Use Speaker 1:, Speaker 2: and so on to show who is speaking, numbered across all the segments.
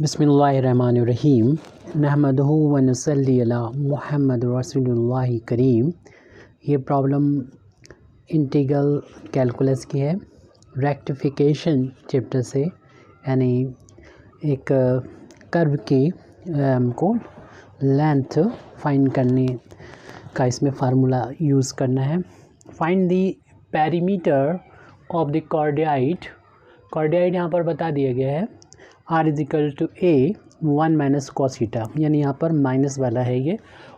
Speaker 1: बिस्मिल्लाहिर्रहमानिर्रहीम नहमदुहु व नसल्ली अला मुहम्मद रसूलुल्लाहि करीम। ये प्रॉब्लम इंटीग्रल कैलकुलस की है, रेक्टिफिकेशन चैप्टर से, यानी एक कर्व की को लेंथ फाइंड करने का इसमें फार्मूला यूज़ करना है। Find the perimeter of the cardioid. Cardioid यहाँ पर बता दिया गया है R equal to A 1 minus cos theta, यानी यहाँ पर माइनस वाला है ये,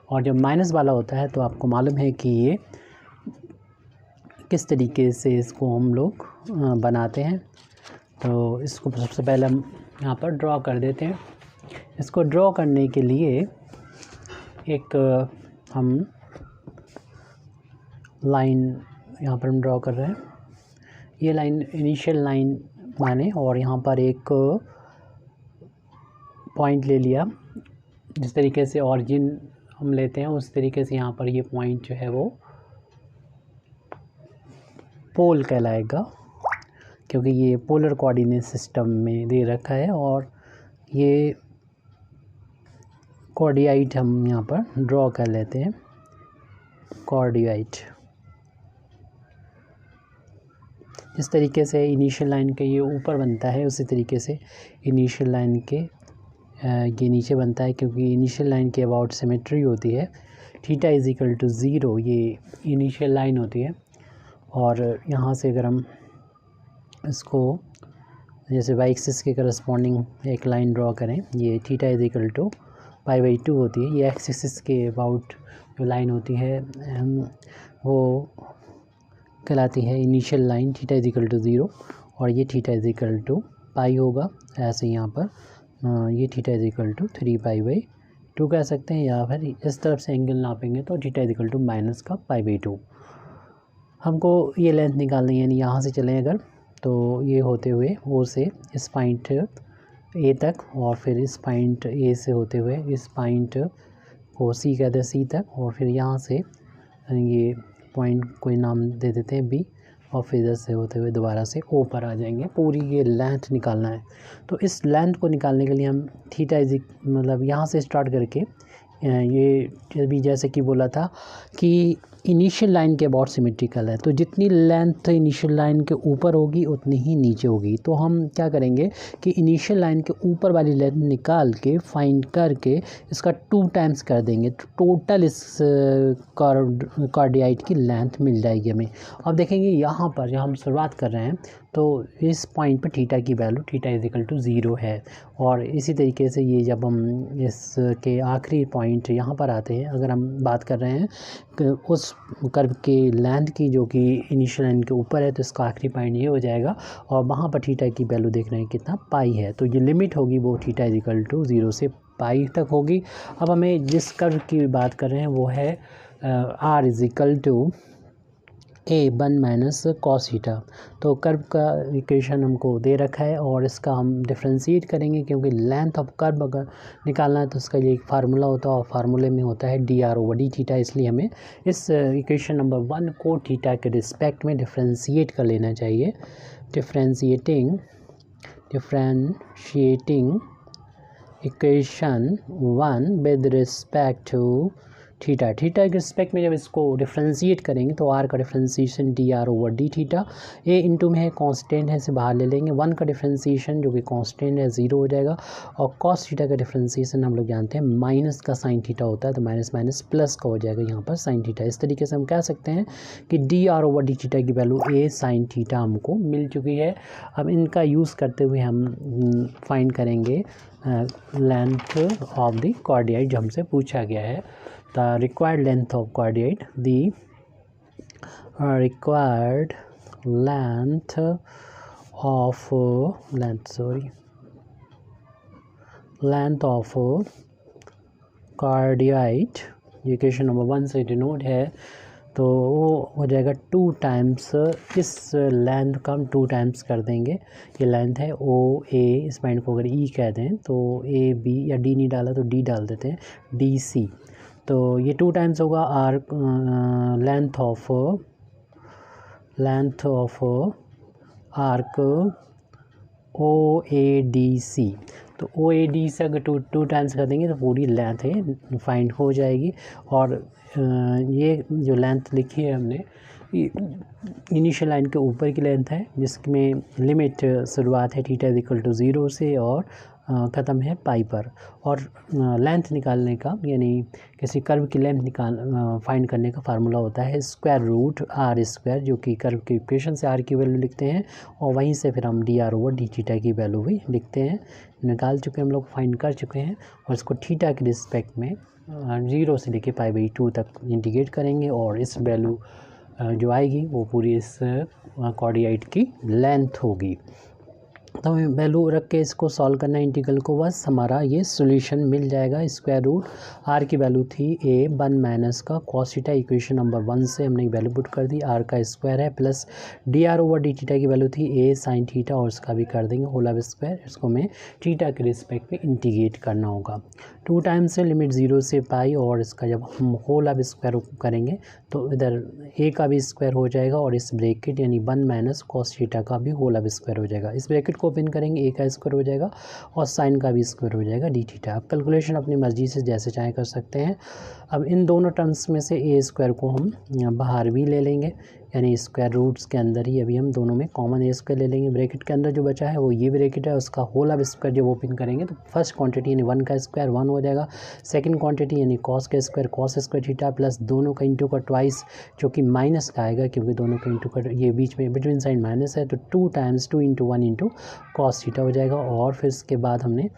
Speaker 1: और जब माइनस वाला होता है तो आपको मालूम है कि ये किस तरीके से इसको हम लोग बनाते हैं। तो इसको सबसे पहले हम यहाँ पर ड्रॉ कर देते हैं। इसको ड्रॉ करने के लिए एक हम लाइन यहाँ पर हम ड्रॉ कर रहे हैं। ये लाइन इनिशियल लाइन माने, और यहाँ पर एक पॉइंट ले लिया। जिस तरीके से ऑरिजिन हम लेते हैं उस तरीके से यहाँ पर ये पॉइंट जो है वो पोल कहलाएगा, क्योंकि ये पोलर कोऑर्डिनेट सिस्टम में दे रखा है। और ये कार्डियाइड हम यहाँ पर ड्रॉ कर लेते हैं। कार्डियाइड जिस तरीके से इनिशियल लाइन के ये ऊपर बनता है उसी तरीके से इनिशियल लाइन के ये नीचे बनता है, क्योंकि इनिशियल लाइन के अबाउट सिमेट्री होती है। थीटा इज इक्वल टू 0 ये इनिशियल लाइन होती है। और यहाँ से अगर हम इसको जैसे वाई एक्सिस के करस्पॉन्डिंग एक लाइन ड्रॉ करें, ये थीटा इज इक्वल टू π/2 होती है। ये एक्स एक्सिस के अबाउट जो लाइन होती है वो कहलाती है initial line. Theta is equal to 0 और ये theta is equal to pi होगा। ऐसे यहाँ पर ये थीटा इज इक्वल टू 3π/2 कह सकते हैं, या फिर इस तरफ से एंगल नापेंगे तो theta is equal to minus का π/2। हमको ये लेंथ निकालनी है, यानी यहाँ से चलें अगर तो ये होते हुए ओ से इस पॉइंट ए तक, और फिर इस पॉइंट ए से होते हुए इस पॉइंट को सी कहते हैं सी तक, और फिर यहाँ से ये पॉइंट कोई नाम दे देते हैं बी, और फिर इधर से होते हुए दोबारा से ओ पर आ जाएंगे। पूरी ये लेंथ निकालना है। तो इस लेंथ को निकालने के लिए हम थीटा इज मतलब यहाँ से स्टार्ट करके ये भी जैसे कि बोला था कि इनिशियल लाइन के अबाउट सिमेट्रिकल है, तो जितनी लेंथ इनिशियल लाइन के ऊपर होगी उतनी ही नीचे होगी। तो हम क्या करेंगे कि इनिशियल लाइन के ऊपर वाली लेंथ निकाल के फाइंड करके इसका 2 टाइम्स कर देंगे, तो टोटल इस कार्डियाइड की लेंथ मिल जाएगी हमें। अब देखेंगे यहाँ पर जब हम शुरुआत कर रहे हैं तो इस पॉइंट पर थीटा की value theta is equal to 0 है। और इसी तरीके से ये जब हम इसके आखिरी पॉइंट यहाँ पर आते हैं, अगर हम बात कर रहे हैं उस कर्व के लेंथ की जो कि इनिशियल लाइन के ऊपर है, तो इसका आखिरी पॉइंट ये हो जाएगा। और वहाँ पर थीटा की वैल्यू देख रहे हैं कितना पाई है, तो ये लिमिट होगी वो थीटा इज इक्वल टू 0 से पाई तक होगी। अब हमें जिस कर्व की बात कर रहे हैं वो है R is equal to A 1 minus cos theta. तो कर्व का इक्वेशन हमको दे रखा है और इसका हम डिफ्रेंशिएट करेंगे, क्योंकि लेंथ ऑफ कर्व अगर निकालना है तो उसका ये एक फार्मूला होता है, और फार्मूले में होता है dr/d थीटा। इसलिए हमें इस इक्वेशन नंबर 1 को थीटा के रिस्पेक्ट में डिफ्रेंशिएट कर लेना चाहिए। Differentiating equation 1 with respect to theta के रिस्पेक्ट में जब इसको डिफ्रेंशिएट करेंगे तो r का differentiation dr/d theta. a into में है कांस्टेंट है, इसे बाहर ले लेंगे। 1 का डिफ्रेंशिएशन जो कि कांस्टेंट है 0 हो जाएगा, और cos थीटा का डिफ्रेंशिएशन हम लोग जानते हैं माइनस का साइन थीटा होता है, तो माइनस माइनस प्लस का हो जाएगा यहाँ पर साइन थीटा। इस तरीके से हम कह सकते हैं कि dr/d थीटा की वैल्यू a साइन थीटा हमको मिल चुकी है। अब इनका यूज़ करते हुए हम फाइंड करेंगे लेंथ ऑफ द कार्डियाइड जो हमसे पूछा गया है। The required length of cardiaid, the required length of cardioid equation number 1 से डिनोट है, तो वो हो जाएगा 2 टाइम्स। इस लेंथ का हम 2 टाइम्स कर देंगे। ये लेंथ है ओ ए, इस पॉइंट को अगर ई कह दें तो ए बी, या डी नहीं डाला तो डी डाल देते हैं, डी सी। तो ये 2 टाइम्स होगा R length of arc O A D C. तो ओ ए डी से अगर टू टाइम्स कर देंगे तो पूरी लेंथ है फाइंड हो जाएगी। और ये जो लेंथ लिखी है हमने इनिशियल लाइन के ऊपर की लेंथ है, जिसमें लिमिट शुरुआत है थीटा इक्वल टू 0 से और ख़त्म है पाई पर। और लेंथ निकालने का यानी किसी कर्व की लेंथ फाइंड करने का फार्मूला होता है स्क्वायर रूट आर स्क्वायर, जो कि कर्व के इक्वेशन से आर की वैल्यू लिखते हैं और वहीं से फिर हम D R over D theta की वैल्यू भी लिखते हैं। निकाल चुके हैं हम लोग, फाइंड कर चुके हैं और इसको थीटा के रिस्पेक्ट में 0 से लेके पाई/2 तक इंटीग्रेट करेंगे और इस वैल्यू जो आएगी वो पूरी इस कॉर्डियाइड की लेंथ होगी। तो हमें वैल्यू रख के इसको सॉल्व करना है इंटीग्रल को, बस हमारा ये सॉल्यूशन मिल जाएगा। स्क्वायर रूट आर की वैल्यू थी ए 1 माइनस का कॉस थीटा, इक्वेशन नंबर 1 से हमने वैल्यू पुट कर दी, आर का स्क्वायर है plus D R over D theta की वैल्यू थी ए साइन थीटा और इसका भी कर देंगे होल स्क्वायर। इसको हमें थीटा के रिस्पेक्ट में इंटीग्रेट करना होगा 2 टाइम्स से लिमिट 0 से पाई, और इसका जब हम होल स्क्वायर करेंगे तो इधर ए का भी स्क्वायर हो जाएगा और इस ब्रैकेट यानी 1 माइनस कॉस थीटा का भी होल स्क्वायर हो जाएगा। इस ब्रैकेट को ओपन करेंगे, ए का स्क्वायर हो जाएगा और साइन का भी स्क्वायर हो जाएगा डी थीटा। अब कैलकुलेशन अपनी मर्जी से जैसे चाहे कर सकते हैं। अब इन दोनों टर्म्स में से ए स्क्वायर को हम बाहर भी ले लेंगे, यानी स्क्वायर रूट्स के अंदर ही अभी हम दोनों में कॉमन ए स्क्वायर ले लेंगे। ब्रैकेट के अंदर जो बचा है वो ये ब्रैकेट है, उसका होल स्क्वायर जब ओपन करेंगे तो फर्स्ट क्वांटिटी यानी 1 का स्क्वायर 1 हो जाएगा, सेकंड क्वांटिटी यानी कॉस का square cos square theta plus दोनों का इंटू का ट्वाइस, जो कि माइनस का आएगा क्योंकि दोनों का इंटू का ये बीच में बिटवीन साइन माइनस है, तो 2 times 2 into 1 into cos theta हो जाएगा। और फिर इसके बाद हमने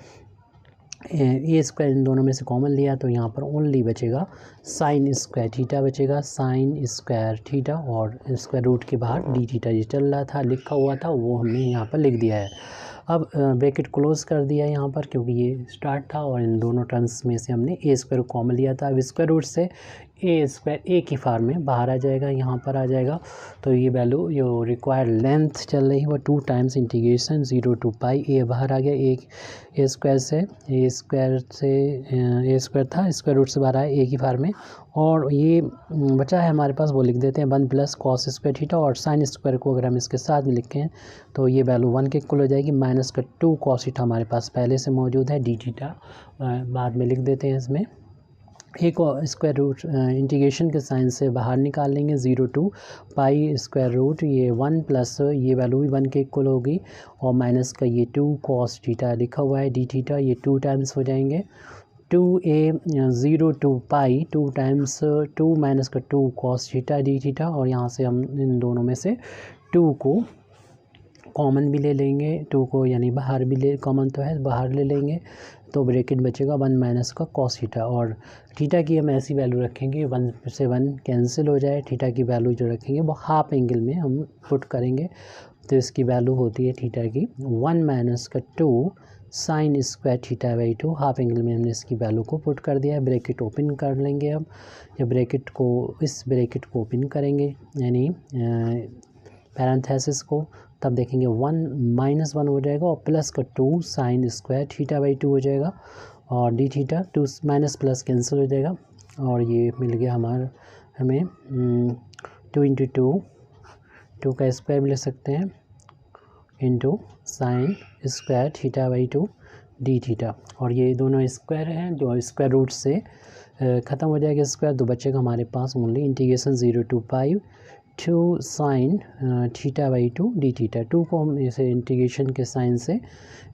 Speaker 1: ए स्क्वायर इन दोनों में से कॉमन लिया तो यहाँ पर ओनली बचेगा साइन स्क्वायर थीटा बचेगा, साइन स्क्वायर थीटा, और स्क्वायर रूट के बाहर डी थीटा जो चल रहा था लिखा हुआ था वो हमने यहाँ पर लिख दिया है। अब ब्रैकेट क्लोज कर दिया यहाँ पर क्योंकि ये स्टार्ट था और इन दोनों टर्म्स में से हमने ए स्क्वायर कॉमन लिया था। अब स्क्वायर रूट से ए स्क्वायर ए की फॉर्म में बाहर आ जाएगा, यहाँ पर आ जाएगा। तो ये वैल्यू जो रिक्वायर्ड लेंथ चल रही है वो 2 टाइम्स इंटीग्रेशन 0 टू पाई, ए बाहर आ गया, ए स्क्वायर से ए स्क्वायर था स्क्वायर रूट से बाहर आया ए की फॉर्म में, और ये बचा है हमारे पास वो लिख देते हैं 1 प्लस कॉस स्क्वायर थीटा, और साइन स्क्वायर को अगर हम इसके साथ में लिखें तो ये वैल्यू 1 के इक्वल हो जाएगी, माइनस का 2 कॉस थीटा हमारे पास पहले से मौजूद है, डी थीटा बाद में लिख देते हैं इसमें। एक स्क्वायर रूट इंटीग्रेशन के साइन से बाहर निकाल लेंगे 0 टू पाई स्क्वायर रूट, ये 1 प्लस ये वैल्यू भी 1 के इक्वल होगी और माइनस का ये 2 कॉस थीटा लिखा हुआ है डी थीटा, ये 2 टाइम्स हो जाएंगे 2a 0 to pi 2 times 2 minus का 2 कॉस थीटा डी थीटा, और यहाँ से हम इन दोनों में से 2 को कॉमन भी ले लेंगे, 2 को यानी बाहर भी ले कॉमन तो है बाहर ले लेंगे तो ब्रैकेट बचेगा 1 माइनस का कॉस थीटा, और थीटा की हम ऐसी वैल्यू रखेंगे 1 से 1 कैंसिल हो जाए, थीटा की वैल्यू जो रखेंगे वो हाफ एंगल में हम पुट करेंगे, तो इसकी वैल्यू होती है थीटा की 1 माइनस का 2 sine square theta by 2, half angle में हमने इसकी वैल्यू को पुट कर दिया है। ब्रैकेट ओपन कर लेंगे, अब जब इस ब्रैकेट को ओपन करेंगे यानी पैरेंथेसिस को, तब देखेंगे 1 माइनस 1 हो जाएगा और प्लस का 2 साइन स्क्वायर थीटा बाई 2 हो जाएगा, और D theta 2 minus plus cancel हो जाएगा, और ये मिल गया हमें 2 इंटू 2 का स्क्वायर भी ले सकते हैं into sine square theta by 2 d theta, और ये दोनों स्क्वायर हैं जो स्क्वायर रूट से ख़त्म हो जाएगा स्क्वायर, तो बचेगा हमारे पास only integration 0 to pi 2 sine theta by 2 d theta. 2 को हम इसे इंटीग्रेशन के साइन से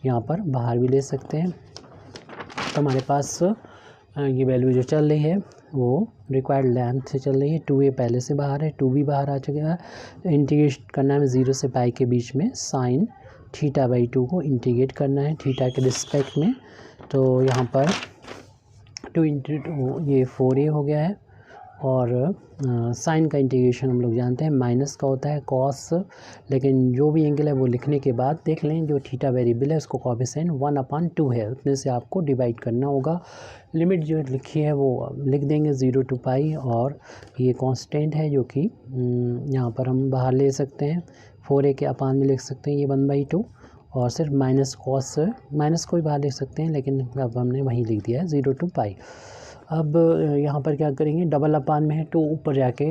Speaker 1: यहाँ पर बाहर भी ले सकते हैं, तो हमारे पास ये वैल्यू जो चल रही है वो रिक्वायर्ड लेंथ से चल रही है, 2a पहले से बाहर है 2 भी बाहर आ चुका है। इंटीग्रेट करना है 0 से पाई के बीच में साइन थीटा बाई 2 को इंटीग्रेट करना है थीटा के रिस्पेक्ट में, तो यहाँ पर 2 इंटू 2 ये 4a हो गया है, और साइन का इंटीग्रेशन हम लोग जानते हैं माइनस का होता है कॉस, लेकिन जो भी एंगल है वो लिखने के बाद देख लें जो थीटा वेरिएबल है उसको कोएफिशिएंट 1/2 है उतने से आपको डिवाइड करना होगा। लिमिट जो लिखी है वो लिख देंगे 0 टू पाई, और ये कांस्टेंट है जो कि यहाँ पर हम बाहर ले सकते हैं 4a के अपान में लिख सकते हैं ये 1/2, और सिर्फ माइनस कॉस माइनस को भी बाहर लिख सकते हैं, लेकिन अब हमने वहीं लिख दिया है 0 टू पाई। अब यहाँ पर क्या करेंगे डबल अपान में है 2 ऊपर जाके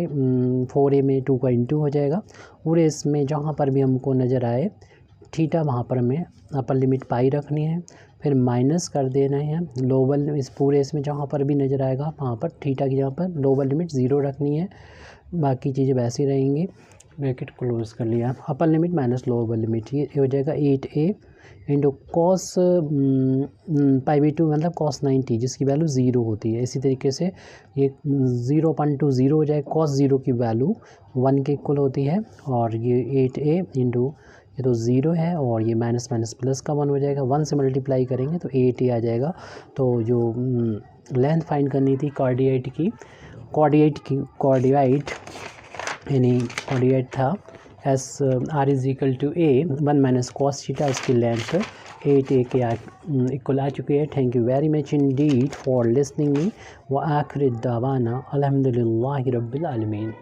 Speaker 1: 4a में 2 का इंटू हो जाएगा, पूरे इसमें जहाँ पर भी हमको नज़र आए थीटा वहाँ पर हमें अपर लिमिट पाई रखनी है, फिर माइनस कर देना है लोअर, इस पूरे इसमें जहाँ पर भी नज़र आएगा वहाँ पर थीटा की जगह पर लोअर लिमिट 0 रखनी है, बाकी चीज़ें वैसी रहेंगी। ब्रैकेट क्लोज कर लिया, upper limit minus lower limit, ये हो जाएगा 8a इंटू कॉस π/2 मतलब cos 90 जिसकी वैल्यू 0 होती है। इसी तरीके से ये 0.20 हो जाए, cos 0 की वैल्यू 1 के इक्वल होती है। और ये 8a इंटू ये तो 0 है और ये माइनस माइनस प्लस का 1 हो जाएगा, 1 से मल्टीप्लाई करेंगे तो 8a आ जाएगा। तो जो लेंथ फाइंड करनी थी कॉर्डिएट यानी कॉर्डिएट था as r is equal to a 1 minus cos theta, इसकी लेंथ 8a के इक्वल आ चुकी है। Thank you very much indeed for listening me व आखिर दावाना अल्हम्दुलिल्लाहि रब्बिल आलमीन।